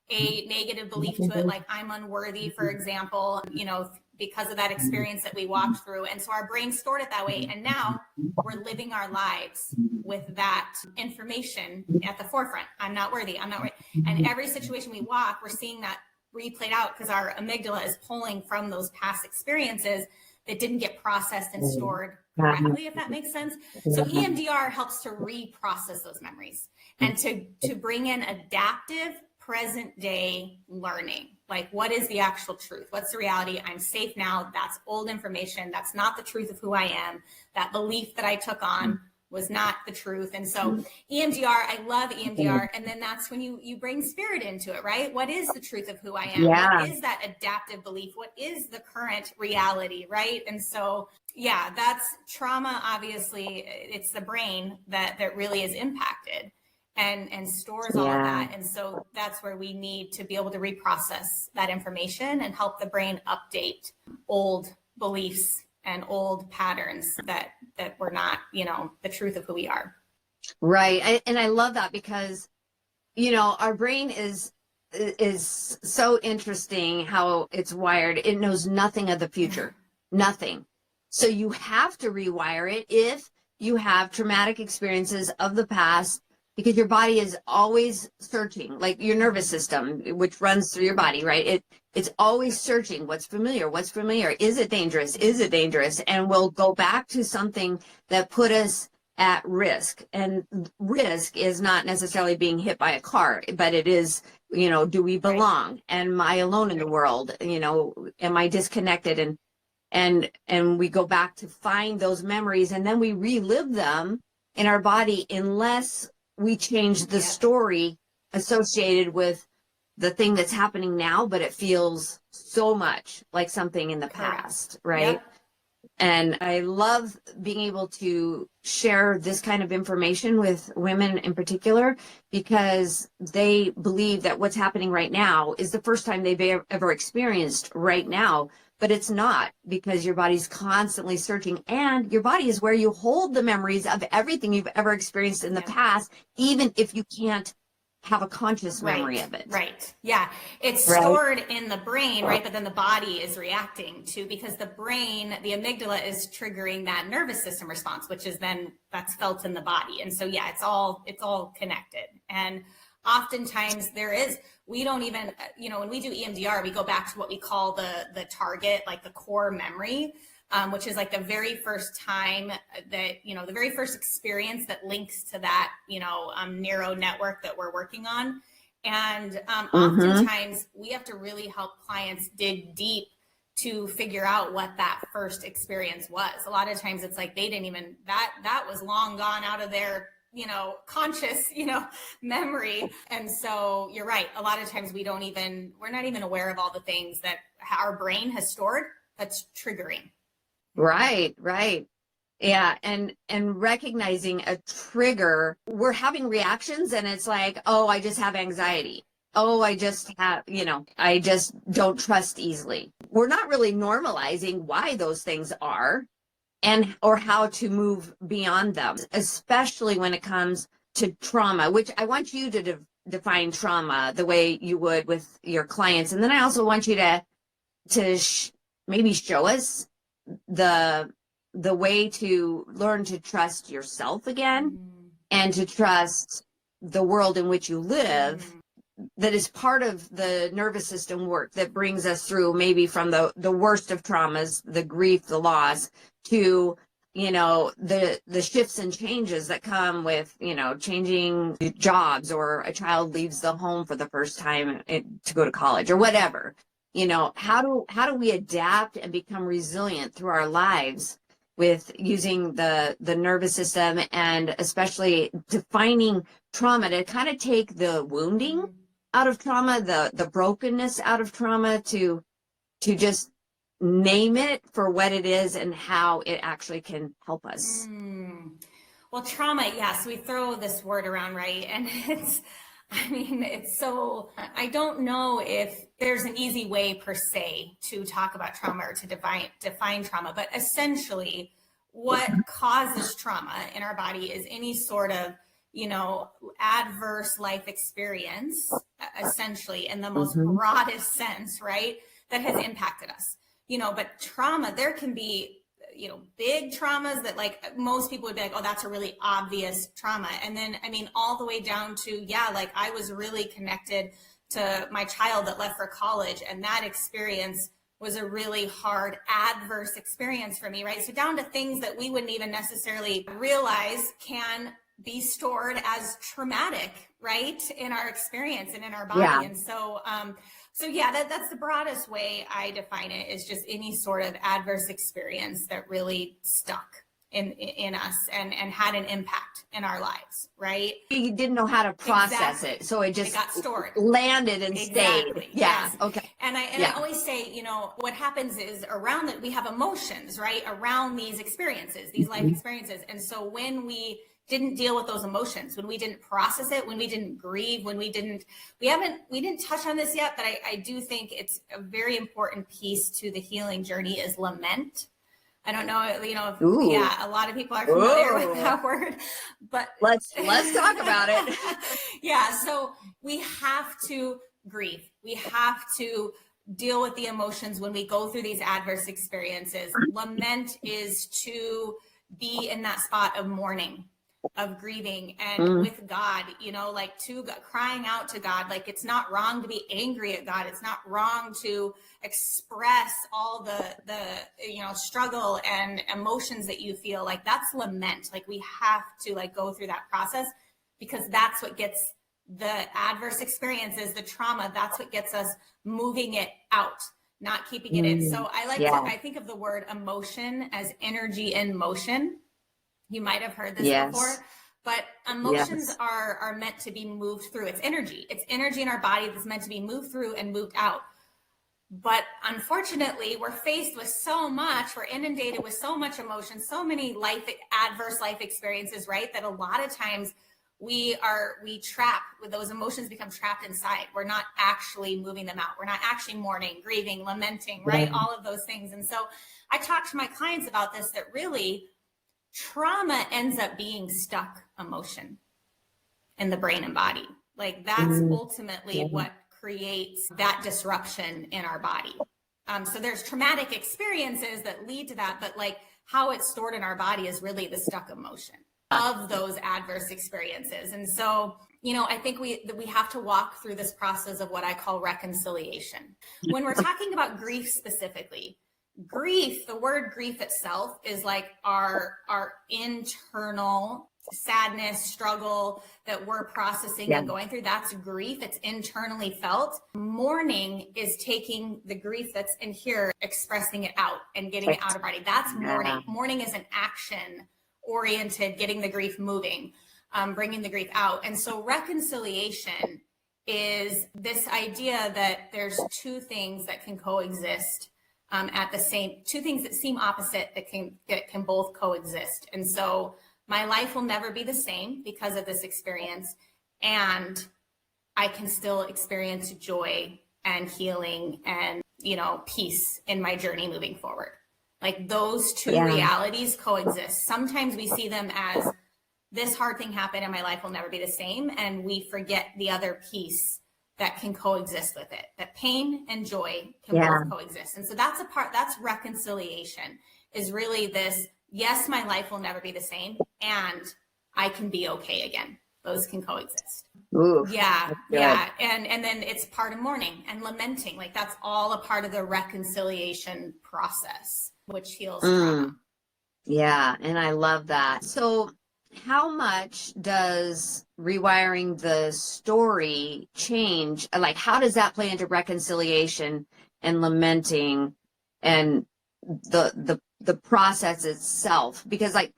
a negative belief to it, like I'm unworthy, for example, you know, because of that experience that we walked through. And so our brain stored it that way. And now we're living our lives with that information at the forefront. I'm not worthy. I'm not worthy. And every situation we walk, we're seeing that replayed out because our amygdala is pulling from those past experiences that didn't get processed and stored correctly, if that makes sense. So EMDR helps to reprocess those memories and to bring in adaptive present day learning. Like, what is the actual truth? What's the reality? I'm safe now. That's old information. That's not the truth of who I am. That belief that I took on was not the truth. And so EMDR, I love EMDR. And then that's when you bring spirit into it, right? What is the truth of who I am? Yeah. What is that adaptive belief? What is the current reality, right? And so, yeah, that's trauma. Obviously, it's the brain that really is impacted and stores all of that. And so that's where we need to be able to reprocess that information and help the brain update old beliefs and old patterns that were not, you know, the truth of who we are. Right. And I love that because, you know, our brain is so interesting how it's wired. It knows nothing of the future, nothing. So you have to rewire it if you have traumatic experiences of the past, because your body is always searching, like your nervous system, which runs through your body, right? It's always searching what's familiar, what's familiar. Is it dangerous? Is it dangerous? And we'll go back to something that put us at risk. And risk is not necessarily being hit by a car, but it is, you know, do we belong? Right. Am I alone in the world? You know, am I disconnected? And we go back to find those memories, and then we relive them in our body unless we change the story associated with the thing that's happening now, but it feels so much like something in the past, right? Yep. And I love being able to share this kind of information with women in particular, because they believe that what's happening right now is the first time they've ever experienced right now. But it's not, because your body's constantly searching, and your body is where you hold the memories of everything you've ever experienced in the past, even if you can't have a conscious memory of it. Right. Yeah. It's stored in the brain, right? But then the body is reacting to, because the brain, the amygdala is triggering that nervous system response, which is then that's felt in the body. And so, yeah, it's all connected. And oftentimes we don't even, you know, when we do EMDR, we go back to what we call the target, like the core memory, which is like the very first time that, you know, the very first experience that links to that, you know, neuro network that we're working on. And oftentimes we have to really help clients dig deep to figure out what that first experience was. A lot of times it's like they didn't even, that was long gone out of their, you know, conscious, you know, memory. And so you're right. A lot of times we're not even aware of all the things that our brain has stored that's triggering. Right, right. Yeah, and recognizing a trigger, we're having reactions and it's like, oh, I just have anxiety. Oh, I just have, I just don't trust easily. We're not really normalizing why those things are and or how to move beyond them, especially when it comes to trauma, which I want you to define trauma the way you would with your clients. And then I also want you to maybe show us the the way to learn to trust yourself again and to trust the world in which you live, that is part of the nervous system work that brings us through maybe from the worst of traumas, the grief, the loss, to the shifts and changes that come with changing jobs, or a child leaves the home for the first time to go to college or whatever. How do we adapt and become resilient through our lives with using the nervous system, and especially defining trauma to kind of take the wounding out of trauma, the brokenness out of trauma, to just name it for what it is and how it actually can help us. Well, trauma, yes, we throw this word around, right? And it's so, I don't know if there's an easy way per se to talk about trauma or to define trauma, but essentially what causes trauma in our body is any sort of, adverse life experience, essentially in the most broadest sense, right? That has impacted us, but trauma, there can be, big traumas that like most people would be like, oh, that's a really obvious trauma. And then, all the way down to, like I was really connected to my child that left for college, and that experience was a really hard, adverse experience for me, right? So down to things that we wouldn't even necessarily realize can be stored as traumatic, right? In our experience and in our body. Yeah. And so, that's the broadest way I define it, is just any sort of adverse experience that really stuck in us and had an impact in our lives, right? You didn't know how to process it, so it just got stored, landed and stayed. Yeah. Yes. Okay. And I always say, what happens is around that we have emotions, right? Around these experiences, these life experiences. And so when we didn't deal with those emotions, when we didn't process it, when we didn't grieve, when we didn't touch on this yet, but I do think it's a very important piece to the healing journey is lament. I don't know, a lot of people are familiar with that word, but let's talk about it. Yeah. So we have to grieve. We have to deal with the emotions when we go through these adverse experiences. Lament is to be in that spot of mourning, of grieving, and with God, crying out to God. Like, it's not wrong to be angry at God. It's not wrong to express all the struggle and emotions that you feel. Like, that's lament. Like, we have to go through that process, because that's what gets the adverse experiences, the trauma, that's what gets us moving it out, not keeping it in. So I think of the word emotion as energy in motion. You might have heard this before, but emotions are meant to be moved through. It's energy. It's energy in our body that's meant to be moved through and moved out. But unfortunately, we're faced with so much, we're inundated with so much emotion, so many adverse life experiences, right? That a lot of times we trap with those emotions, become trapped inside. We're not actually moving them out. We're not actually mourning, grieving, lamenting, right? All of those things. And so I talk to my clients about this, that really trauma ends up being stuck emotion in the brain and body. Like, that's ultimately what creates that disruption in our body. So there's traumatic experiences that lead to that, but how it's stored in our body is really the stuck emotion of those adverse experiences. And so, I think we have to walk through this process of what I call reconciliation. When we're talking about grief specifically, grief, the word grief itself is like our internal sadness, struggle that we're processing and going through. That's grief. It's internally felt. Mourning is taking the grief that's in here, expressing it out and getting it out of body. That's mourning. Mourning is an action oriented, getting the grief moving, bringing the grief out. And so reconciliation is this idea that there's two things that can coexist at the same, two things that seem opposite that can both coexist. And so my life will never be the same because of this experience, and I can still experience joy and healing and, peace in my journey moving forward. Like those two realities coexist. Sometimes we see them as this hard thing happened and my life will never be the same, and we forget the other piece that can coexist with it, that pain and joy can both coexist. And so that's that's reconciliation, is really this, yes, my life will never be the same, and I can be okay again. Those can coexist. Ooh, yeah. And then it's part of mourning and lamenting. Like that's all a part of the reconciliation process, which heals trauma. Yeah, and I love that. So how much does rewiring the story change? Like, how does that play into reconciliation and lamenting and the process itself? Because, like,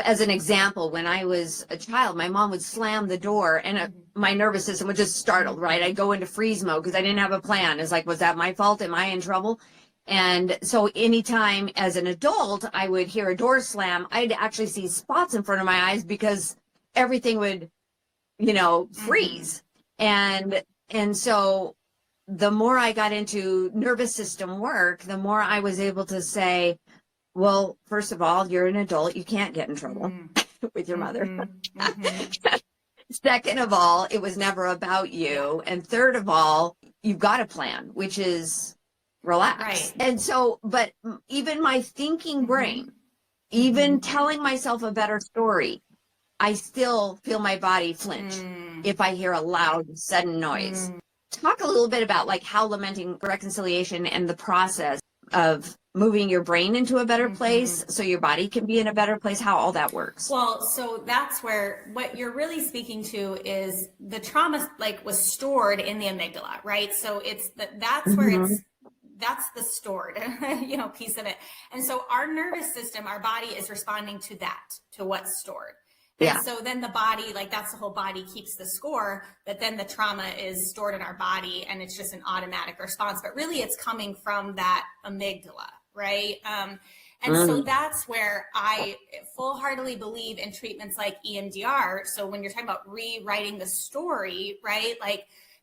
as an example, when I was a child, my mom would slam the door and my nervous system would just startle, right? I'd go into freeze mode because I didn't have a plan. It's like, was that my fault? Am I in trouble? And so anytime as an adult, I would hear a door slam, I'd actually see spots in front of my eyes because everything would, freeze. And so the more I got into nervous system work, the more I was able to say, well, first of all, you're an adult. You can't get in trouble with your mother. Second of all, it was never about you. And third of all, you've got a plan, which is relax. Right. And so, but even my thinking brain, even telling myself a better story, I still feel my body flinch if I hear a loud, sudden noise. Talk a little bit about like how lamenting, reconciliation, and the process of moving your brain into a better place so your body can be in a better place, how all that works. Well, so that's where what you're really speaking to is the trauma was stored in the amygdala, right? So it's that's where that's the stored, piece of it. And so our nervous system, our body is responding to that, to what's stored. And so then the body, that's the whole body keeps the score, but then the trauma is stored in our body and it's just an automatic response. But really it's coming from that amygdala, right? And so that's where I full-heartedly believe in treatments like EMDR. So when you're talking about rewriting the story, right?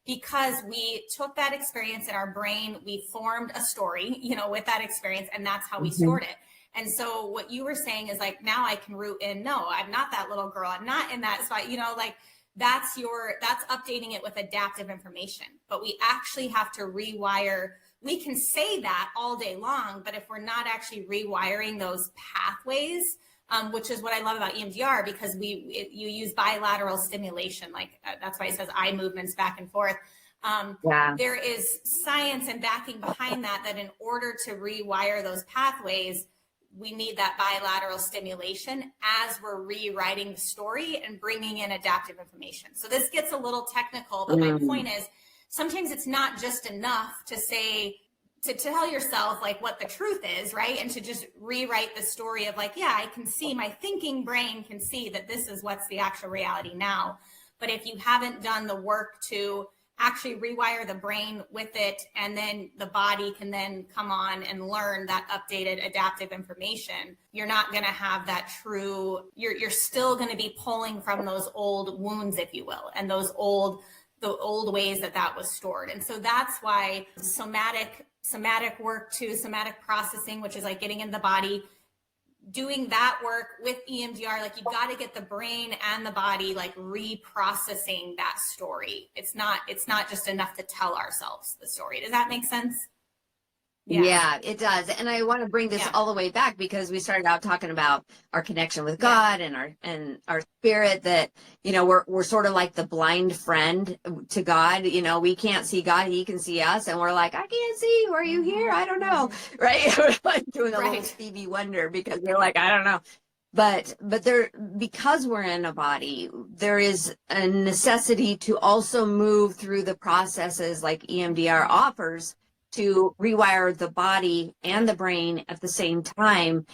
Because we took that experience in our brain, we formed a story, with that experience, and that's how we stored it. And so what you were saying is now I can root in, no, I'm not that little girl. I'm not in that spot, that's updating it with adaptive information. But we actually have to rewire. We can say that all day long, but if we're not actually rewiring those pathways, which is what I love about EMDR, because you use bilateral stimulation, that's why it says eye movements back and forth. There is science and backing behind that in order to rewire those pathways, we need that bilateral stimulation as we're rewriting the story and bringing in adaptive information. So this gets a little technical, but my point is sometimes it's not just enough to say, to tell yourself what the truth is, right? And to just rewrite the story of I can see, my thinking brain can see that this is what's the actual reality now. But if you haven't done the work to actually rewire the brain with it, and then the body can then come on and learn that updated adaptive information, you're not going to have that true, you're still going to be pulling from those old wounds, if you will, and the old ways that was stored. And so that's why somatic work too, somatic processing, which is getting in the body, doing that work with EMDR, you've got to get the brain and the body reprocessing that story. It's not just enough to tell ourselves the story. Does that make sense? Yeah, it does. And I want to bring this all the way back because we started out talking about our connection with God and our spirit, that, we're sort of like the blind friend to God. We can't see God, he can see us. And we're like, I can't see. Are you here? I don't know. Right. We're doing a little Stevie Wonder because we're like, I don't know. But because we're in a body, there is a necessity to also move through the processes like EMDR offers to rewire the body and the brain at the same time,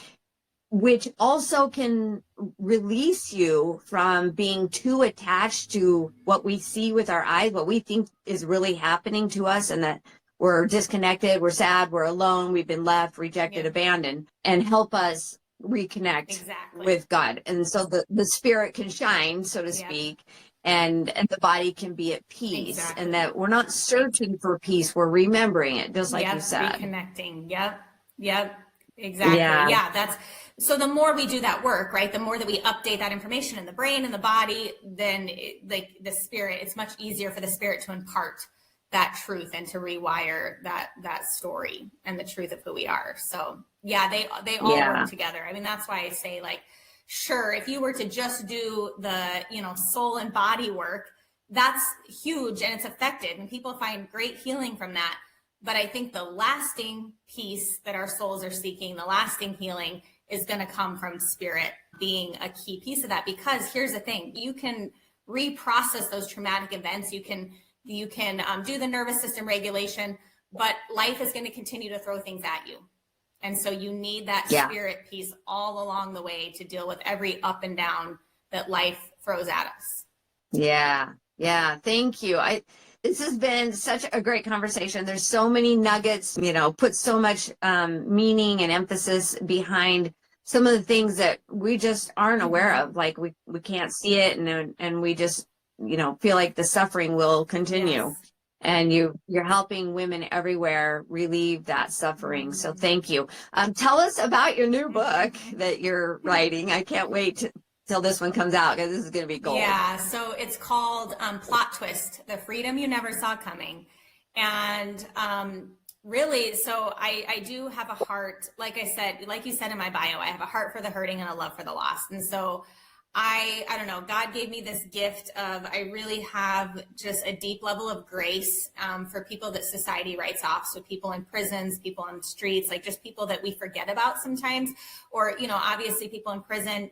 which also can release you from being too attached to what we see with our eyes, what we think is really happening to us, and that we're disconnected, we're sad, we're alone, we've been left, rejected, Yeah. abandoned, and help us reconnect Exactly. with God. And so the spirit can shine, so to Yep. speak, and the body can be at peace, Exactly. and that we're not searching for peace, we're remembering it, just like Yep. you said. Reconnecting. Yep. Exactly. Yeah. That's so the more we do that work, right? The more that we update that information in the brain and the body, then like the spirit, it's much easier for the spirit to impart that truth and to rewire that story and the truth of who we are. So yeah, they all work together. I mean, that's why I say, like, sure, if you were to just do the, soul and body work, that's huge and it's effective and people find great healing from that. But I think the lasting peace that our souls are seeking, the lasting healing, is going to come from spirit being a key piece of that. Because here's the thing, you can reprocess those traumatic events. You can do the nervous system regulation, but life is going to continue to throw things at you. And so you need that spirit piece all along the way to deal with every up and down that life throws at us. Yeah. Thank you. This has been such a great conversation. There's so many nuggets, put so much meaning and emphasis behind some of the things that we just aren't aware of. Like we can't see it, and we just, feel like the suffering will continue. Yes. And you're helping women everywhere relieve that suffering. So thank you. Tell us about your new book that you're writing. I can't wait till this one comes out, because this is going to be gold. Yeah, so it's called Plot Twist, The Freedom You Never Saw Coming. And really, so I do have a heart, like I said, like you said in my bio, I have a heart for the hurting and a love for the lost. And so I don't know, God gave me this gift of, I really have just a deep level of grace for people that society writes off. So people in prisons, people on the streets, like just people that we forget about sometimes, or, obviously people in prison,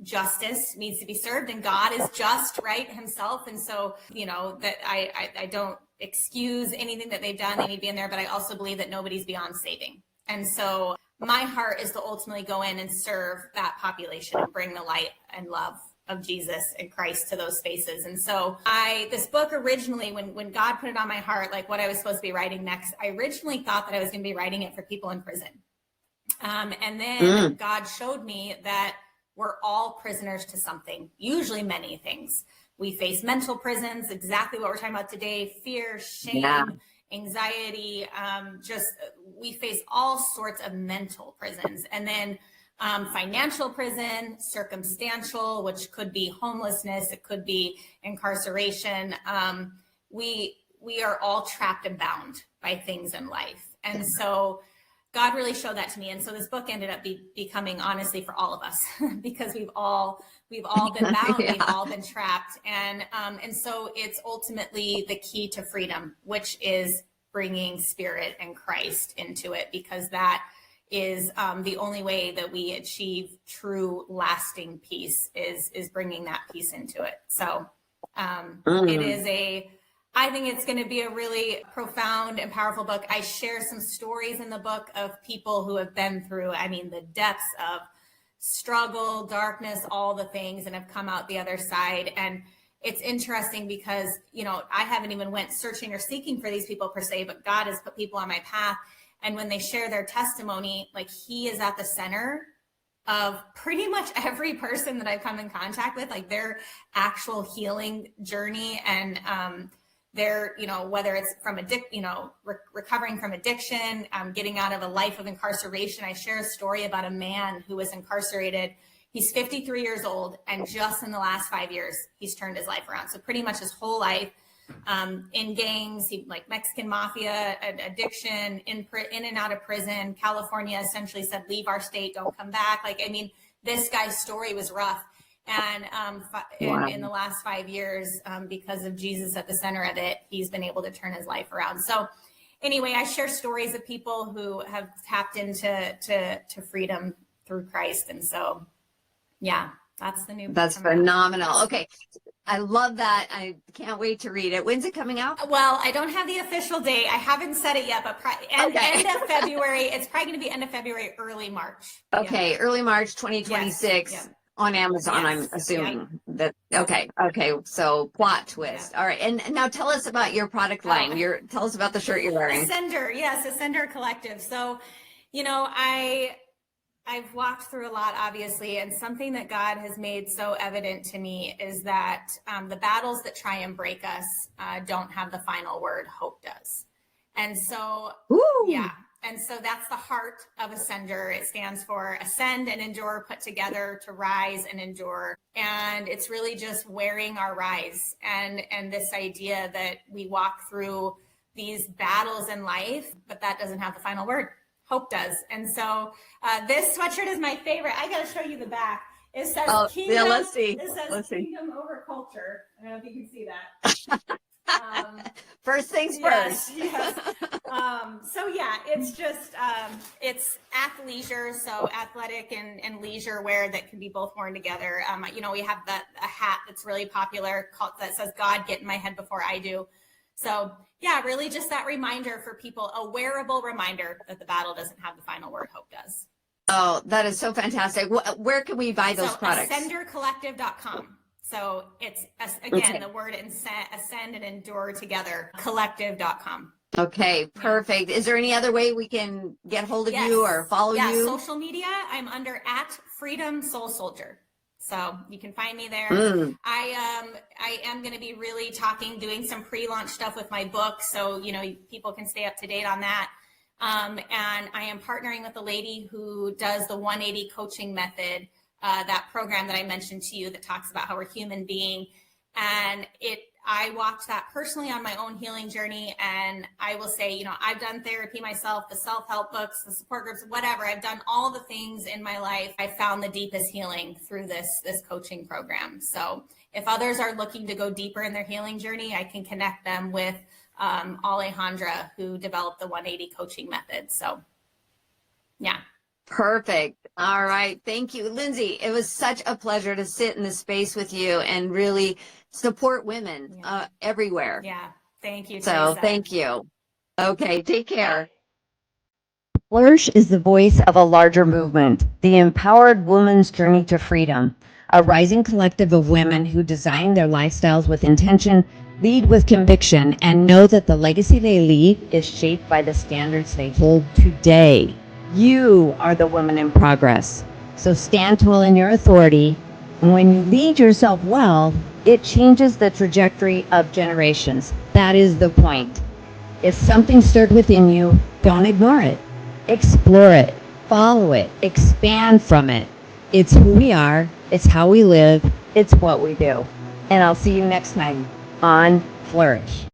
justice needs to be served, and God is just, right, himself. And so, that I don't excuse anything that they've done. They need to be in there, but I also believe that nobody's beyond saving. And so my heart is to ultimately go in and serve that population and bring the light and love of Jesus and Christ to those spaces. And so this book originally, when God put it on my heart, like what I was supposed to be writing next, I originally thought that I was going to be writing it for people in prison. And then God showed me that we're all prisoners to something, usually many things. We face mental prisons, exactly what we're talking about today, fear, shame, anxiety, we face all sorts of mental prisons. And then financial prison, circumstantial, which could be homelessness, it could be incarceration. We are all trapped and bound by things in life. And so God really showed that to me. And so this book ended up becoming, honestly, for all of us, because we've all been bound, we've all been trapped. And so it's ultimately the key to freedom, which is bringing spirit and Christ into it, because that is the only way that we achieve true lasting peace is bringing that peace into it. So it is I think it's going to be a really profound and powerful book. I share some stories in the book of people who have been through, the depths of struggle, darkness, all the things, and have come out the other side. And it's interesting because, I haven't even went searching or seeking for these people per se, but God has put people on my path. And when they share their testimony, like, he is at the center of pretty much every person that I've come in contact with, like their actual healing journey. And they're, whether it's from recovering from addiction, getting out of a life of incarceration. I share a story about a man who was incarcerated. He's 53 years old, and just in the last 5 years, he's turned his life around. So pretty much his whole life, in gangs, like Mexican mafia, addiction, in and out of prison. California essentially said, leave our state, don't come back. This guy's story was rough. And in the last 5 years, because of Jesus at the center of it, he's been able to turn his life around. So anyway, I share stories of people who have tapped into to freedom through Christ. And so, yeah, that's the new book. That's phenomenal. Okay. I love that. I can't wait to read it. When's it coming out? Well, I don't have the official date. I haven't said it yet, but end of February. It's probably going to be end of February, early March. Okay. Yeah. Early March 2026. Yes. On Amazon, I'm Yes. assuming that. Okay. Okay. So plot twist. All right. And now tell us about your product line. Tell us about the shirt you're wearing. Ascender. Yes. Ascender Collective. So, I've walked through a lot, obviously, and something that God has made so evident to me is that the battles that try and break us don't have the final word. Hope does. And so, yeah. And so that's the heart of Ascender. It stands for ascend and endure, put together, to rise and endure. And it's really just wearing our rise and this idea that we walk through these battles in life, but that doesn't have the final word. Hope does. And so this sweatshirt is my favorite. I got to show you the back. It says kingdom. Yeah, let's see. It says let's kingdom over culture. I don't know if you can see that. First things first. Yes. So yeah, it's just, it's athleisure. So athletic and leisure wear that can be both worn together. We have a hat that's really popular that says, God, get in my head before I do. So yeah, really just that reminder for people, a wearable reminder that the battle doesn't have the final word, hope does. Oh, that is so fantastic. Where can we buy those products? AscenderCollective.com. So it's, again, the word ascend and endure together, collective.com. Okay, perfect. Is there any other way we can get hold of you or follow you? Yeah, social media, I'm under @FreedomSoulSoldier. So you can find me there. I am going to be really doing some pre-launch stuff with my book. So, people can stay up to date on that. And I am partnering with a lady who does the 180 coaching method, that program that I mentioned to you that talks about how we're human being. And I walked that personally on my own healing journey. And I will say, I've done therapy myself, the self-help books, the support groups, whatever. I've done all the things in my life. I found the deepest healing through this coaching program. So if others are looking to go deeper in their healing journey, I can connect them with Alejandra, who developed the 180 coaching method. So yeah. Perfect. All right. Thank you, Lindsay. It was such a pleasure to sit in this space with you and really support women everywhere. Yeah. Thank you, So Teresa. thank you. Okay. Take care. Flourish is the voice of a larger movement, the empowered woman's journey to freedom, a rising collective of women who design their lifestyles with intention, lead with conviction, and know that the legacy they leave is shaped by the standards they hold today. You are the woman in progress. So stand tall in your authority. And when you lead yourself well, it changes the trajectory of generations. That is the point. If something stirred within you, don't ignore it. Explore it, follow it, expand from it. It's who we are, it's how we live, it's what we do. And I'll see you next time on Flourish.